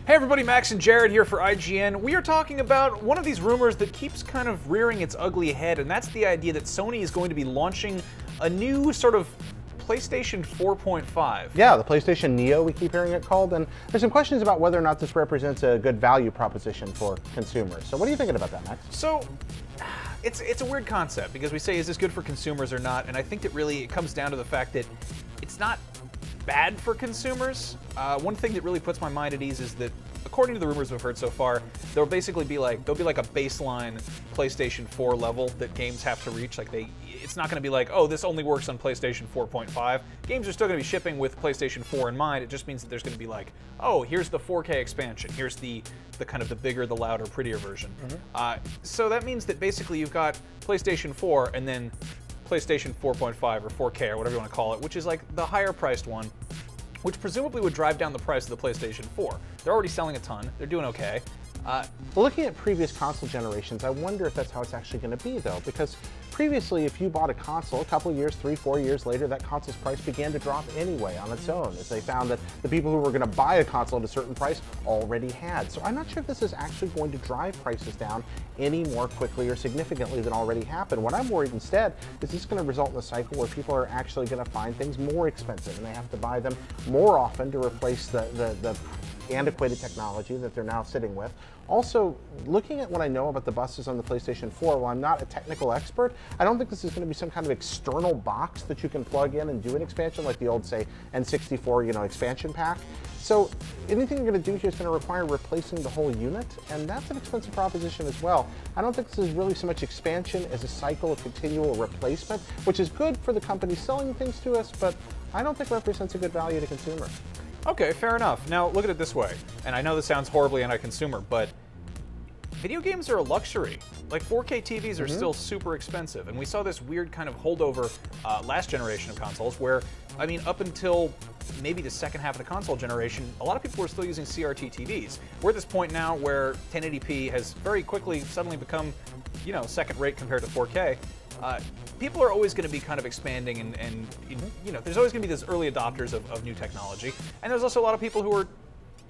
Hey everybody, Max and Jared here for IGN. We are talking about one of these rumors that keeps kind of rearing its ugly head, and that's the idea that Sony is going to be launching a new sort of PlayStation 4.5. Yeah, the PlayStation Neo, we keep hearing it called, and there's some questions about whether or not this represents a good value proposition for consumers. So what are you thinking about that, Max? So, it's a weird concept, because we say, is this good for consumers or not? And I think that really it comes down to the fact that it's not bad for consumers. One thing that really puts my mind at ease is that, according to the rumors we've heard so far, there'll basically be like a baseline PlayStation 4 level that games have to reach. It's not going to be like, oh, this only works on PlayStation 4.5. Games are still going to be shipping with PlayStation 4 in mind. It just means that there's going to be like, oh, here's the 4K expansion. Here's the kind of the bigger, the louder, prettier version. So that means that basically you've got PlayStation 4 and then PlayStation 4.5 or 4K or whatever you want to call it, which is like the higher priced one, which presumably would drive down the price of the PlayStation 4. They're already selling a ton. They're doing okay. Looking at previous console generations, I wonder if that's how it's actually going to be, though, because previously, if you bought a console, a couple of years, 3-4 years later, that console's price began to drop anyway on its own, as they found that the people who were going to buy a console at a certain price already had. So I'm not sure if this is actually going to drive prices down any more quickly or significantly than already happened. What I'm worried instead is this going to result in a cycle where people are actually going to find things more expensive, and they have to buy them more often to replace the antiquated technology that they're now sitting with. Also, looking at what I know about the buses on the PlayStation 4, while I'm not a technical expert, I don't think this is going to be some kind of external box that you can plug in and do an expansion like the old, say, N64, expansion pack. So anything you're going to do here is going to require replacing the whole unit, and that's an expensive proposition as well. I don't think this is really so much expansion as a cycle of continual replacement, which is good for the company selling things to us, but I don't think it represents a good value to consumers. Okay, fair enough. Now, look at it this way, and I know this sounds horribly anti-consumer, but video games are a luxury. Like, 4K TVs are still super expensive, and we saw this weird kind of holdover last generation of consoles where, I mean, up until maybe the second half of the console generation, a lot of people were still using CRT TVs. We're at this point now where 1080p has very quickly suddenly become, second rate compared to 4K. People are always going to be kind of expanding and there's always going to be those early adopters of new technology. And there's also a lot of people who are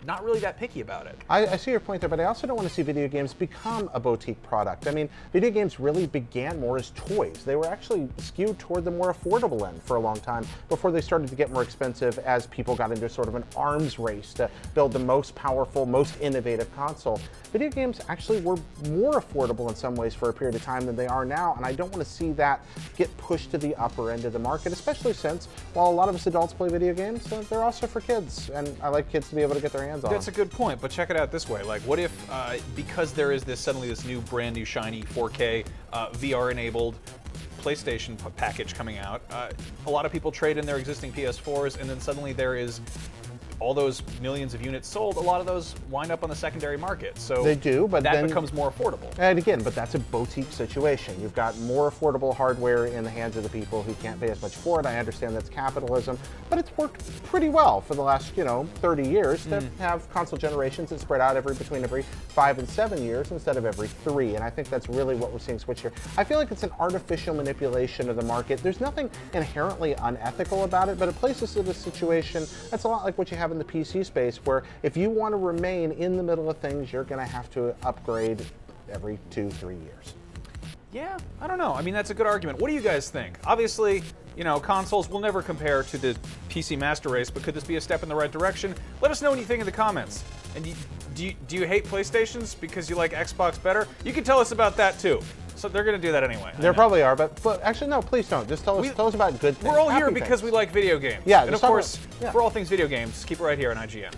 not really that picky about it. I see your point there, but I also don't want to see video games become a boutique product. I mean, video games really began more as toys. They were actually skewed toward the more affordable end for a long time before they started to get more expensive as people got into sort of an arms race to build the most powerful, most innovative console. Video games actually were more affordable in some ways for a period of time than they are now, and I don't want to see that get pushed to the upper end of the market, especially since while a lot of us adults play video games, they're also for kids, and I like kids to be able to get their hands on them. That's a good point, but check it out this way. Like, what if, because there is suddenly this new brand new shiny 4K VR-enabled PlayStation package coming out, a lot of people trade in their existing PS4s, and then suddenly there is all those millions of units sold, a lot of those wind up on the secondary market. So they do, but that then becomes more affordable. And again, but that's a boutique situation. You've got more affordable hardware in the hands of the people who can't pay as much for it. I understand that's capitalism, but it's worked pretty well for the last, 30 years to have console generations that spread out between every 5 and 7 years instead of every 3. And I think that's really what we're seeing switch here. I feel like it's an artificial manipulation of the market. There's nothing inherently unethical about it, but it places it in a situation that's a lot like what you have in the PC space, where if you want to remain in the middle of things, you're going to have to upgrade every 2-3 years. Yeah, I don't know. I mean, that's a good argument. What do you guys think? Obviously, consoles will never compare to the PC master race, but could this be a step in the right direction? Let us know what you think in the comments. And do you hate PlayStations because you like Xbox better? You can tell us about that too. So they're going to do that anyway. There probably are, but actually no, please don't. Just tell us about good things. We're all here because we like video games. Yeah, and of course, for all things video games, keep it right here on IGN.